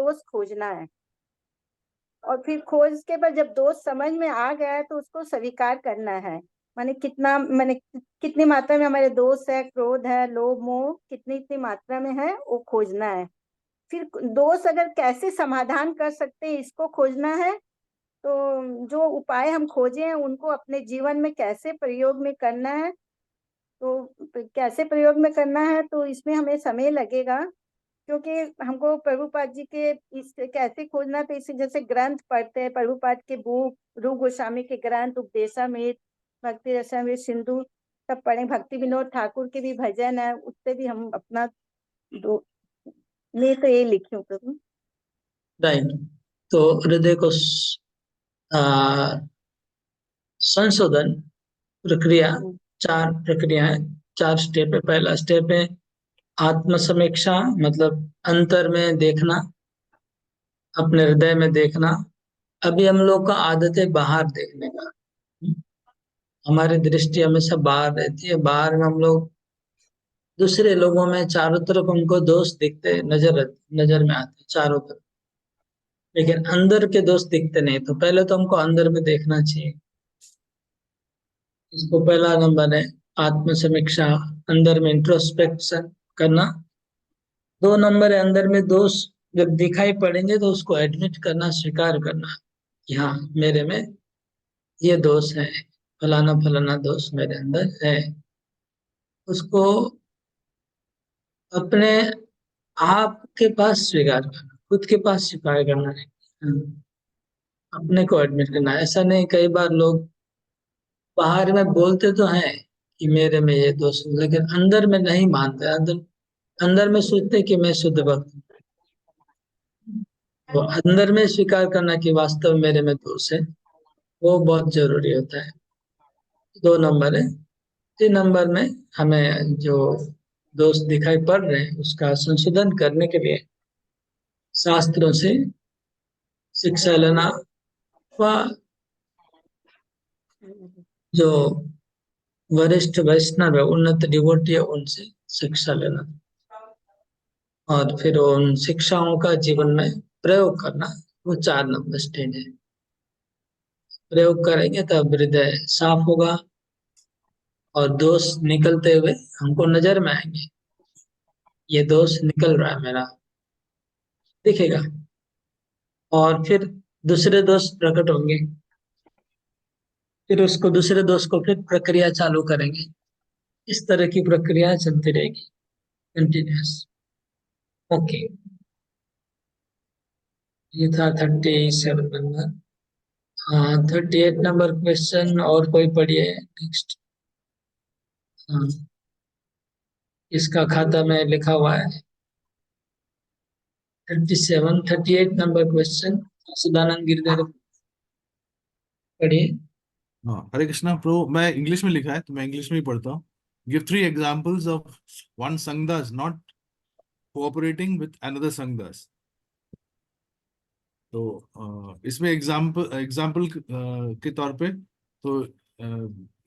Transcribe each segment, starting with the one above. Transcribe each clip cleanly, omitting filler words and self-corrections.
दोस्त खोजना है। और फिर खोज के बाद जब दोस्त समझ में आ गया है तो उसको स्वीकार करना है। माने कितनी मात्रा में हमारे दोस्त है, क्रोध है, लोभ मोह कितनी इतनी मात्रा में है, वो खोजना है। फिर दोस्त अगर कैसे समाधान कर सकते हैं इसको खोजना है। तो जो उपाय हम खोजे हैं उनको अपने जीवन में कैसे प्रयोग में करना है, तो कैसे प्रयोग में करना है तो इसमें हमें समय लगेगा। क्योंकि हमको प्रभुपाद जी के इस कैसे खोजना, तो इसे जैसे ग्रंथ पढ़ते हैं, प्रभुपाद के बुक, रूप गोस्वामी के ग्रंथ उपदेशामृत, भक्ति रसामृत सिंधु सब पढ़े, भक्ति विनोद ठाकुर के भी भजन है, उससे भी हम अपना दो, मैं तो ये लिखी हूँ प्रभु। राइट। तो हृदय को संशोधन प्रक्रिया, 4 प्रक्रिया है, 4 स्टेप है। पहला स्टेप है आत्म समीक्षा, मतलब अंतर में देखना, अपने हृदय में देखना। अभी हम लोग का आदत है बाहर देखने का, हमारी दृष्टि हमेशा बाहर रहती है। बाहर में हम लोग दूसरे लोगों में चारों तरफ हमको दोष दिखते, नजर में आते चारों तरफ, लेकिन अंदर के दोष दिखते नहीं। तो पहले तो हमको अंदर में देखना चाहिए। इसको पहला नंबर है आत्म समीक्षा, अंदर में इंट्रोस्पेक्शन करना। 2 नंबर है अंदर में दोष जब दिखाई पड़ेंगे तो उसको एडमिट करना, स्वीकार करना कि हाँ मेरे में ये दोष है, फलाना फलाना दोष मेरे अंदर है। उसको अपने आप के पास स्वीकार करना, खुद के पास स्वीकार करना है। अपने को एडमिट करना। ऐसा नहीं, कई बार लोग बाहर में बोलते तो हैं कि मेरे में ये दोष है, लेकिन अंदर में नहीं मानते। अंदर में सोचते कि मैं शुद्ध भक्त हूँ। तो अंदर में स्वीकार करना कि वास्तव में मेरे में दोष है, वो बहुत जरूरी होता है। 2 नंबर है। 3 नंबर में हमें जो दोष दिखाई पड़ रहे हैं उसका संशोधन करने के लिए शास्त्रों से शिक्षा लेना, व जो वरिष्ठ वैष्णव है, उन्नत डिवोटी है, उनसे शिक्षा लेना और फिर उन शिक्षाओं का जीवन में प्रयोग करना। वो 4 नंबर स्टेज है। प्रयोग करेंगे तब हृदय साफ होगा और दोष निकलते हुए हमको नजर में आएंगे, ये दोष निकल रहा है मेरा, दिखेगा। और फिर दूसरे दोष प्रकट होंगे, फिर उसको दूसरे दोष को फिर प्रक्रिया चालू करेंगे। इस तरह की प्रक्रिया चलती रहेगी कंटिन्यूस। ओके, ये था 37 नंबर। हाँ, 38 नंबर क्वेश्चन और कोई पढ़िए नेक्स्ट। हाँ, इसका खाता में लिखा हुआ है 38 नंबर क्वेश्चन, सदानंद गिरधर पढ़िए। हाँ, हरे कृष्णा प्रभु। मैं इंग्लिश में लिखा है तो मैं इंग्लिश में ही पढ़ता हूँ। गिव 3 एग्जाम्पल्स ऑफ वन संगदास नॉट कोऑपरेटिंग विथ अनदर संगदास। तो इसमें एग्जाम्पल के तौर पे तो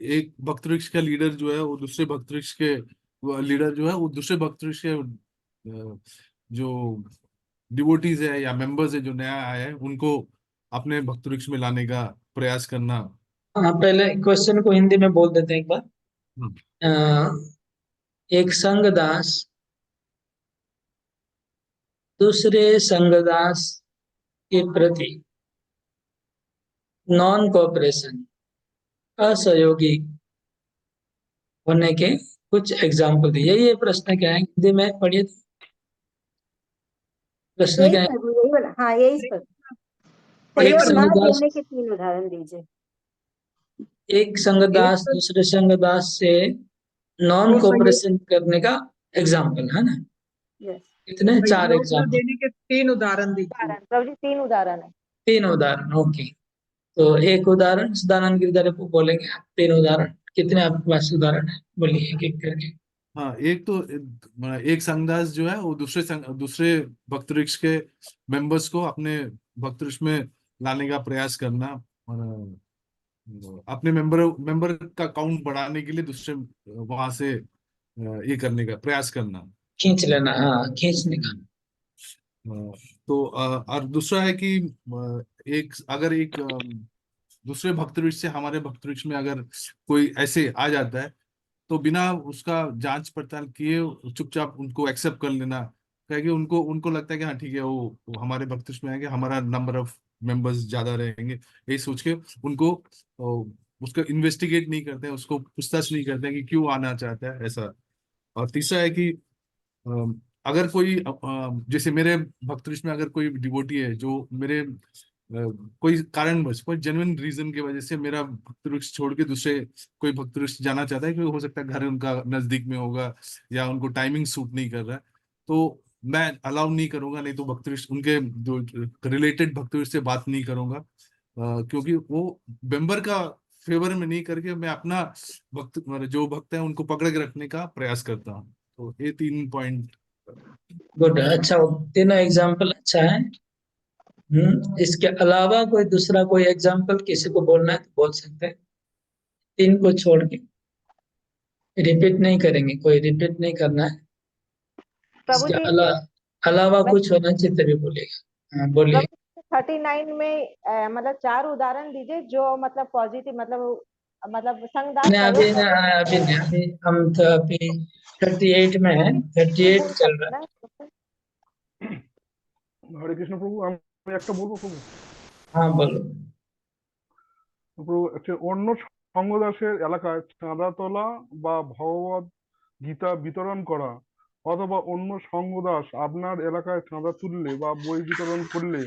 एक भक्त वृक्ष का लीडर जो है वो दूसरे भक्त वृक्ष के लीडर जो है वो दूसरे भक्त वृक्ष के जो डिवोटीज है या मेंबर्स है जो नया आया है उनको अपने भक्त वृक्ष में लाने का प्रयास करना। हाँ, पहले क्वेश्चन को हिंदी में बोल देते हैं एक बार। एक संगदास दूसरे संगदास के प्रति नॉन कोऑपरेशन, असहयोगी होने के कुछ एग्जाम्पल दिए। ये प्रश्न क्या है, हिंदी में पढ़िए। प्रश्न क्या है? यही वाला, हाँ यही सर। एक सहयोग न संगदास देने के 3 उदाहरण दीजिए। एक संगदास दूसरे संगदास से नॉन कोऑपरेशन करने का एग्जाम्पल है ना। यस, इतने 4 सहयोग न एग्जाम्पल, देने के 3 उदाहरण दीजिए। प्रभु जी 3 उदाहरण है। 3 उदाहरण। ओके, तो एक उदाहरण सदानंद गिरधर को बोलेंगे आप। 3 उदाहरण, कितने आपके पास उदाहरण है, बोलिए एक एक करके। हाँ, एक तो एक संगदास जो है वो दूसरे भक्त वृक्ष के मेंबर्स को अपने भक्त वृक्ष में लाने का प्रयास करना और अपने मेंबर का काउंट बढ़ाने के लिए दूसरे वहां से ये करने का प्रयास करना, खींच लेना, हाँ खींचने का। तो और दूसरा है कि अगर एक दूसरे भक्त वृक्ष से हमारे भक्त वृक्ष में अगर कोई ऐसे आ जाता है, तो बिना उसका जांच पड़ताल किए चुपचाप उनको एक्सेप्ट कर लेना। क्या कि उनको उनको लगता है कि हाँ ठीक है, वो हमारे भक्त वृक्ष में आएंगे, हमारा नंबर ऑफ मेंबर्स ज्यादा रहेंगे, यही सोच के उनको उसको इन्वेस्टिगेट नहीं करते हैं, उसको पूछताछ नहीं करते हैं कि क्यों आना चाहता है ऐसा। और तीसरा है कि अगर कोई जैसे मेरे भक्त लिस्ट में अगर कोई डिवोटी है जो मेरे कोई कारणवश, कोई जेन्युइन रीजन की वजह से मेरा भक्त वृक्ष छोड़ के दूसरे कोई भक्त वृक्ष जाना चाहता है, क्योंकि हो सकता है घर उनका नजदीक में होगा या उनको टाइमिंग सूट नहीं कर रहा है, तो मैं अलाउ नहीं करूंगा, नहीं तो भक्त वृक्ष उनके जो रिलेटेड भक्त वृक्ष से बात नहीं करूंगा, क्योंकि वो मेंबर का फेवर में नहीं करके मैं अपना भक्त, जो भक्त है उनको पकड़ के रखने का प्रयास करता हूँ। तो ये 3 पॉइंट। गुड, अच्छा, तीनों एग्जाम्पल अच्छा है। इसके अलावा कोई दूसरा कोई एग्जाम्पल किसी को बोलना है तो बोल सकते हैं। तीन को छोड़ के रिपीट नहीं करेंगे, कोई रिपीट नहीं करना है। प्रभु इसके जी, अलावा मैं कुछ होना चाहिए तभी बोलिएगा। हाँ, बोलिए। प्रभु 39 में मतलब 4 उदाहरण दीजिए जो मतलब पॉजिटिव, मतलब संगदास नहीं, सहयोग कर रहे अभी नहीं, अभी हम तो अभी 38 में है, 38 भूल चल रहा सकते है। ना। হরে কৃষ্ণ প্রভু, আমি একটা বলবো প্রভু। हाँ, बोलो। প্রভু হচ্ছে অন্য সঙ্গদাসের এলাকায় চাঁদা তোলা বা ভগবত গীতা বিতরণ করা, অথবা অন্য সঙ্গদাস আপনার এলাকায় চাঁদা তুললে বা বই বিতরণ করলে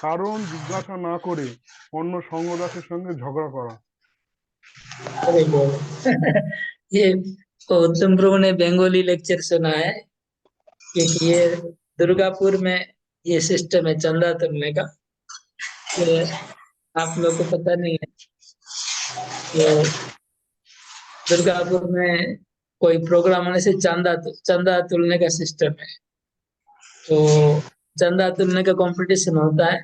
কারণ জিজ্ঞাসা না করে অন্য সঙ্গদাসের সঙ্গে ঝগড়া করা। अरे बोलो। ये उत्तम प्रभु ने बंगाली लेक्चर सुना है, क्योंकि ये दुर्गापुर में ये सिस्टम है चंदा तुलने का। ये आप लोग को पता नहीं है, तो दुर्गापुर में कोई प्रोग्राम होने से चंदा तुलने का सिस्टम है। तो चंदा तुलने का कंपटीशन होता है।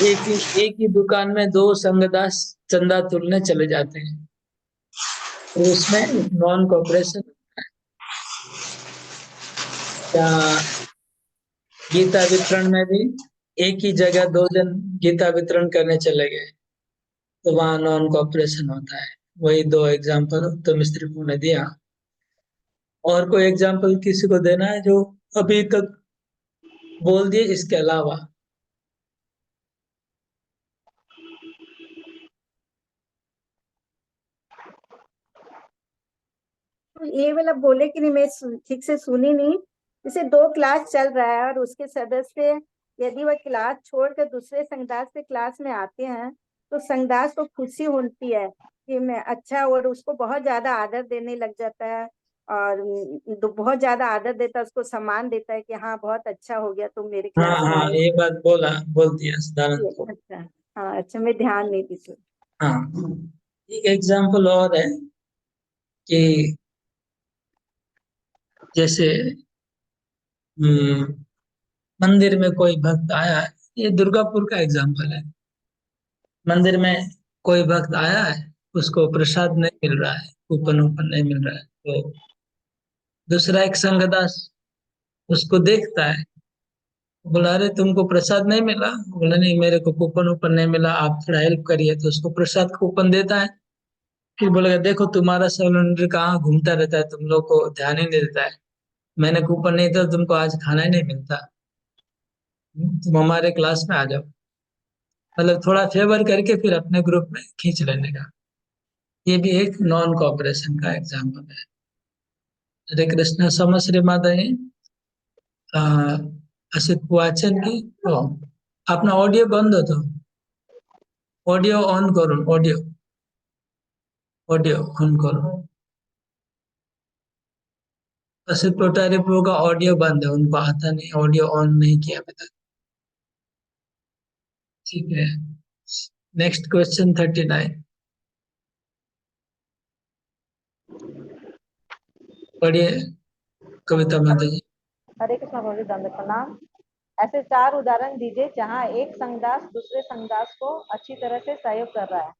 एक ही दुकान में दो संगदास चंदा तुलने चले जाते हैं, तो उसमें नॉन कॉपरेशन या गीता वितरण में भी एक ही जगह दो जन गीता वितरण करने चले गए, तो वहां नॉन कॉपरेशन होता है। वही दो एग्जाम्पल तो मिस्त्री पू ने दिया। और कोई एग्जाम्पल किसी को देना है जो अभी तक बोल दिए इसके अलावा? तो ये वाला बोले कि नहीं, मैं ठीक से सुनी नहीं। जैसे 2 क्लास चल रहा है और उसके सदस्य यदि वह क्लास छोड़कर दूसरे संगदास के क्लास में आते हैं, तो संगदास को खुशी होती है कि मैं अच्छा, और उसको बहुत ज्यादा आदर देने लग जाता है, और बहुत ज्यादा आदर देता है, उसको सम्मान देता है कि हाँ बहुत अच्छा हो गया तुम मेरे हाँ क्लास में हाँ, आए। ये बात बोल दिया सदानंद को। अच्छा, हाँ, अच्छा, मैं ध्यान नहीं दी थी। हाँ, एक एग्जाम्पल और है कि जैसे मंदिर में कोई भक्त आया है, ये दुर्गापुर का एग्जाम्पल है। मंदिर में कोई भक्त आया है, उसको प्रसाद नहीं मिल रहा है, कूपन वूपन नहीं मिल रहा है, तो दूसरा एक संगदास उसको देखता है, बोला अरे तुमको प्रसाद नहीं मिला? बोला नहीं, मेरे को कूपन वूपन नहीं मिला, आप थोड़ा हेल्प करिए। तो उसको प्रसाद कूपन देता है। फिर बोलेगा देखो तुम्हारा सिलेंडर कहाँ घूमता रहता है, तुम लोग को ध्यान ही नहीं देता है। मैंने कूपन नहीं था, तुमको आज खाना ही नहीं मिलता, तुम हमारे क्लास में आ जाओ। मतलब थोड़ा फेवर करके फिर अपने ग्रुप में खींच लेने का। ये भी एक नॉन कॉपरेशन का एग्जाम्पल है। हरे कृष्ण सम श्री माधवी असित वाचन की। ओ, अपना ऑडियो बंद हो तो ऑडियो ऑन करो, ऑडियो ऑन करो। असित कोठारी प्रो का ऑडियो बंद है, उनको आता नहीं, ऑडियो ऑन नहीं किया अभी तक। ठीक है, नेक्स्ट क्वेश्चन 39 पढ़िए कविता माता जी। हरे कृष्ण प्रभु जी, दंड प्रणाम। ऐसे 4 उदाहरण दीजिए जहाँ एक संगदास दूसरे संगदास को अच्छी तरह से सहयोग कर रहा है।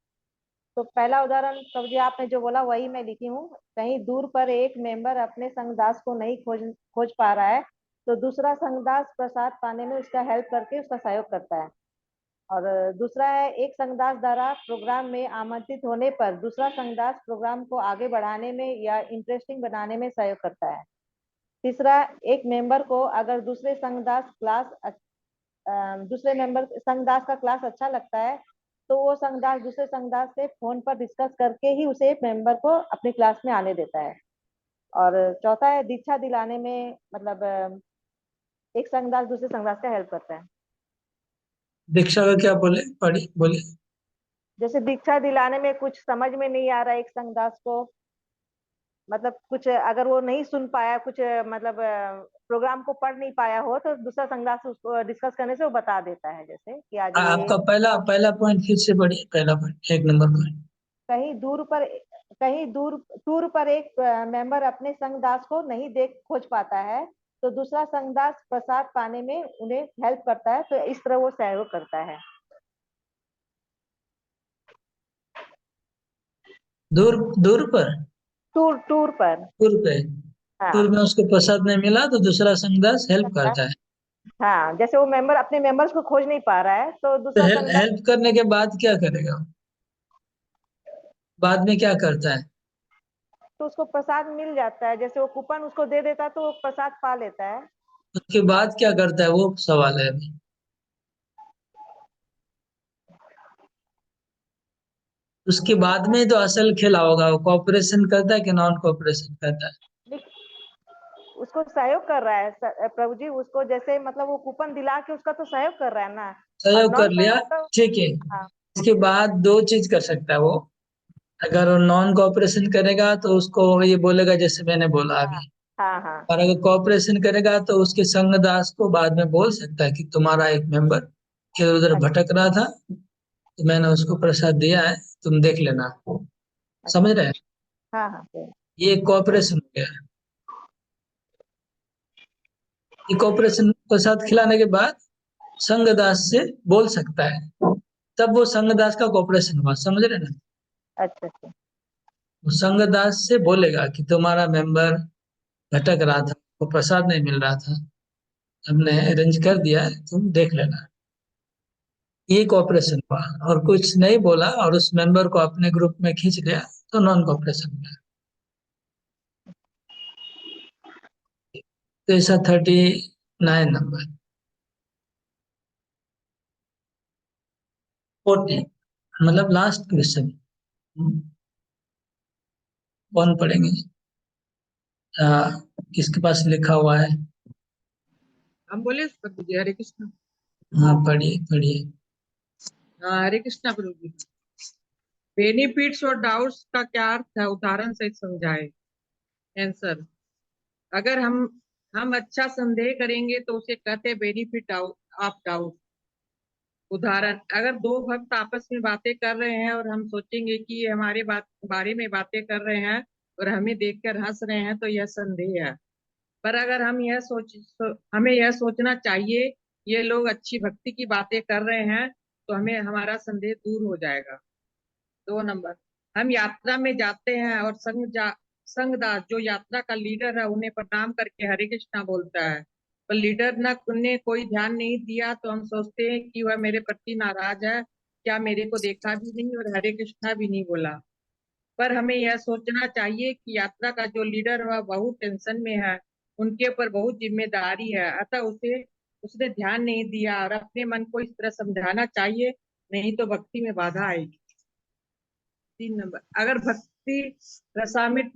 तो पहला उदाहरण प्रभु जी आपने जो बोला वही मैं लिखी हूँ। कहीं दूर पर एक मेंबर अपने संगदास को नहीं खोज पा रहा है, तो दूसरा संघदास प्रसाद पाने में उसका हेल्प करके उसका सहयोग करता है। और दूसरा है, एक संघदास द्वारा प्रोग्राम में आमंत्रित होने पर दूसरा संघदास प्रोग्राम को आगे बढ़ाने में या इंटरेस्टिंग बनाने में सहयोग करता है। तीसरा, एक मेंबर को अगर दूसरे मेंबर संघदास का क्लास अच्छा लगता है तो वो संघदास दूसरे संघदास से फोन पर डिस्कस करके ही उसे मेंबर को अपनी क्लास में आने देता है। और चौथा है, दीक्षा दिलाने में मतलब एक संघदास दूसरे संघदास का हेल्प करता है। दीक्षा का क्या बोले, पढ़ी बोले? जैसे दीक्षा दिलाने में कुछ समझ में नहीं आ रहा है एक संघदास को, मतलब कुछ अगर वो नहीं सुन पाया, कुछ मतलब प्रोग्राम को पढ़ नहीं पाया हो तो दूसरा संघदास उसको डिस्कस करने से वो बता देता है, जैसे कि आज ये आपका पहला पहला पॉइंट फिर से पढ़िए, पहला पॉइंट, 1 नंबर पॉइंट। कहीं दूर टूर पर एक मेंबर अपने संघदास को नहीं देख खोज पाता है तो दूसरा संघदास प्रसाद पाने में उन्हें हेल्प करता है, तो इस तरह वो सहयोग करता है। दूर दूर पर, टूर पर। टूर पे, टूर हाँ में उसको प्रसाद नहीं मिला तो दूसरा संघदास हेल्प करता है। हाँ, जैसे वो मेंबर अपने मेंबर्स को खोज नहीं पा रहा है तो तो दूसरा संघदास हेल्प करने के बाद क्या करेगा, बाद में क्या करता है? तो उसको प्रसाद मिल जाता है, जैसे वो कूपन उसको दे देता है तो वो प्रसाद पा लेता है। उसके बाद क्या करता है वो सवाल है अभी। उसके बाद में तो असल खेला होगा, वो कोऑपरेशन करता है कि नॉन कोऑपरेशन करता है? उसको सहयोग कर रहा है प्रभु जी, उसको जैसे मतलब वो कूपन दिला के उसका तो सहयोग कर रहा है ना। और सहयोग नॉन कर लिया, सहयोग तो ठीक है। हाँ इसके बाद 2 चीज कर सकता है वो। अगर वो नॉन कोऑपरेशन करेगा तो उसको ये बोलेगा जैसे मैंने बोला हाँ अभी। हाँ हाँ और अगर कोऑपरेशन करेगा तो उसके संगदास को बाद में बोल सकता है कि तुम्हारा एक मेंबर इधर उधर अच्छा भटक रहा था, तो मैंने उसको प्रसाद दिया है, तुम देख लेना। समझ अच्छा। रहे हैं? हाँ हाँ सही। ये कोऑपरेशन हो गया। ये कोऑपरेशन प्रसाद खिलाने के बाद संगदास से बोल सकता है, तब वो संगदास का कोऑपरेशन हुआ। समझ रहे ना? अच्छा अच्छा वो संगदास से बोलेगा कि तुम्हारा मेंबर भटक रहा था, वो प्रसाद नहीं मिल रहा था, हमने अरेंज कर दिया है, तुम देख लेना। ये कोऑपरेशन हुआ। और कुछ नहीं बोला और उस मेंबर को अपने ग्रुप में खींच लिया तो नॉन कोऑपरेशन हुआ। तो ऐसा 39 नंबर। 40 मतलब लास्ट क्वेश्चन। कौन पढ़ेंगे? आ, किसके पास लिखा हुआ है? हम बोले प्रभु जी, हरे कृष्ण। हाँ पढ़िए पढ़िए। हाँ, हरे कृष्णा प्रभु जी। बेनिफिट्स और डाउट्स का क्या अर्थ है, उदाहरण सहित समझाए। आंसर, अगर हम अच्छा संदेह करेंगे तो उसे कहते हैं बेनिफिट ऑफ डाउट। उदाहरण, अगर दो भक्त आपस में बातें कर रहे हैं और हम सोचेंगे कि ये हमारे बारे में बातें कर रहे हैं और हमें देखकर हंस रहे हैं तो यह संदेह है। पर अगर हमें यह सोचना चाहिए ये लोग अच्छी भक्ति की बातें कर रहे हैं तो हमें हमारा संदेह दूर हो जाएगा। 2 नंबर, हम यात्रा में जाते हैं और संघदास जो यात्रा का लीडर है उन्हें प्रणाम करके हरे कृष्णा बोलता है, पर लीडर ने कोई ध्यान नहीं दिया तो हम सोचते हैं कि वह मेरे प्रति नाराज है, क्या मेरे को देखा भी नहीं और हरे कृष्णा भी नहीं बोला। पर हमें यह सोचना चाहिए कि यात्रा का जो लीडर है वह बहुत टेंशन में है, उनके ऊपर बहुत जिम्मेदारी है, अतः उसने ध्यान नहीं दिया और अपने मन को इस तरह समझाना चाहिए, नहीं तो भक्ति में बाधा आएगी। 3 नंबर, अगर भक्ति रसामृत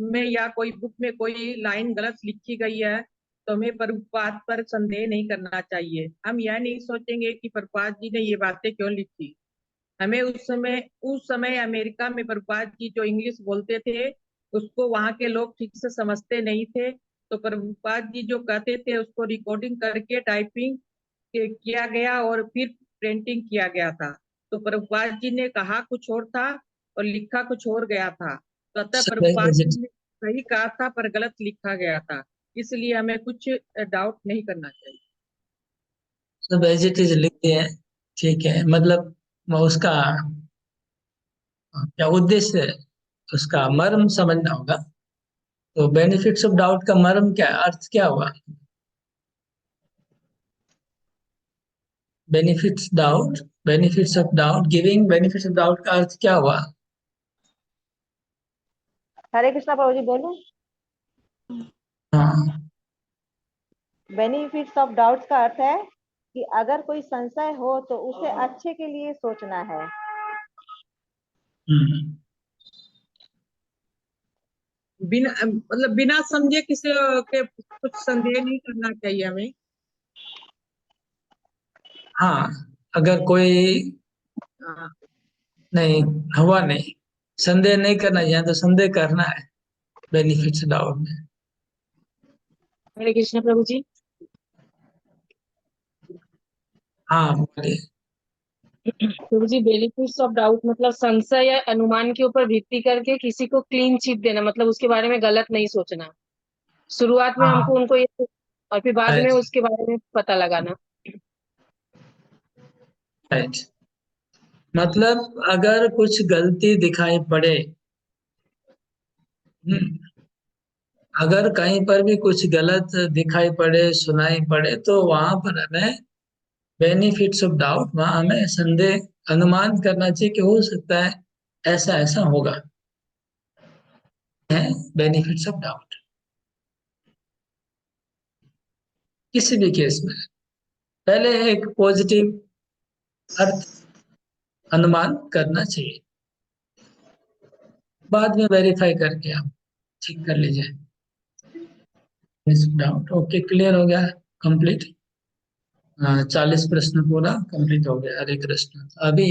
में या कोई बुक में कोई लाइन गलत लिखी गई है तो हमें प्रभुपाद पर संदेह नहीं करना चाहिए। हम यह नहीं सोचेंगे कि प्रभुपाद जी ने ये बातें क्यों लिखी। हमें उस समय अमेरिका में प्रभुपाद जी जो इंग्लिश बोलते थे उसको वहां के लोग ठीक से समझते नहीं थे, तो प्रभुपाद जी जो कहते थे उसको रिकॉर्डिंग करके टाइपिंग किया गया और फिर प्रिंटिंग किया गया था। तो प्रभुपाद जी ने कहा कुछ और था और लिखा कुछ और गया था, तो अतः सब अच्छा प्रभुपाद एज जी ने सही कहा था पर गलत लिखा गया था, इसलिए हमें कुछ डाउट नहीं करना चाहिए। सब एज इट इज लिख दिए हैं, ठीक है। मतलब उसका क्या उद्देश्य है, उसका मर्म समझना होगा। तो बेनिफिट्स ऑफ डाउट का मर्म क्या है, अर्थ क्या हुआ? Benefits of doubt, giving benefits of doubt का अर्थ क्या हुआ? हरे कृष्णा प्रभु जी बोलो। हाँ। बेनिफिट्स ऑफ डाउट्स का अर्थ है कि अगर कोई संशय हो तो उसे अच्छे के लिए सोचना है। बिना मतलब बिना समझे किसी के कुछ संदेह नहीं करना चाहिए हमें। हाँ, अगर कोई हाँ, नहीं हुआ, नहीं संदेह नहीं करना चाहिए, तो संदेह करना है बेनिफिट्स डाउट में। हरे कृष्ण प्रभु जी। हाँ बोलिए। प्रभु जी, बेनिफिट्स ऑफ डाउट मतलब संशय या अनुमान के ऊपर भित्ति करके किसी को क्लीन चिट देना, मतलब उसके बारे में गलत नहीं सोचना। शुरुआत में हमको हाँ उनको ये और फिर बाद में राइट उसके बारे में पता लगाना। राइट। मतलब अगर कुछ गलती दिखाई पड़े, अगर कहीं पर भी कुछ गलत दिखाई पड़े, सुनाई पड़े, तो वहां पर हमें बेनिफिट्स ऑफ डाउट, वहां हमें संदेह, अनुमान करना चाहिए कि हो सकता है ऐसा ऐसा होगा, है बेनिफिट्स ऑफ डाउट किसी भी केस में। पहले एक पॉजिटिव अर्थ अनुमान करना चाहिए, बाद में वेरीफाई करके आप ठीक कर लीजिए। डाउट ओके, क्लियर हो गया, कंप्लीट। 40 प्रश्न पूरा कंप्लीट हो गया। हरे कृष्ण। अभी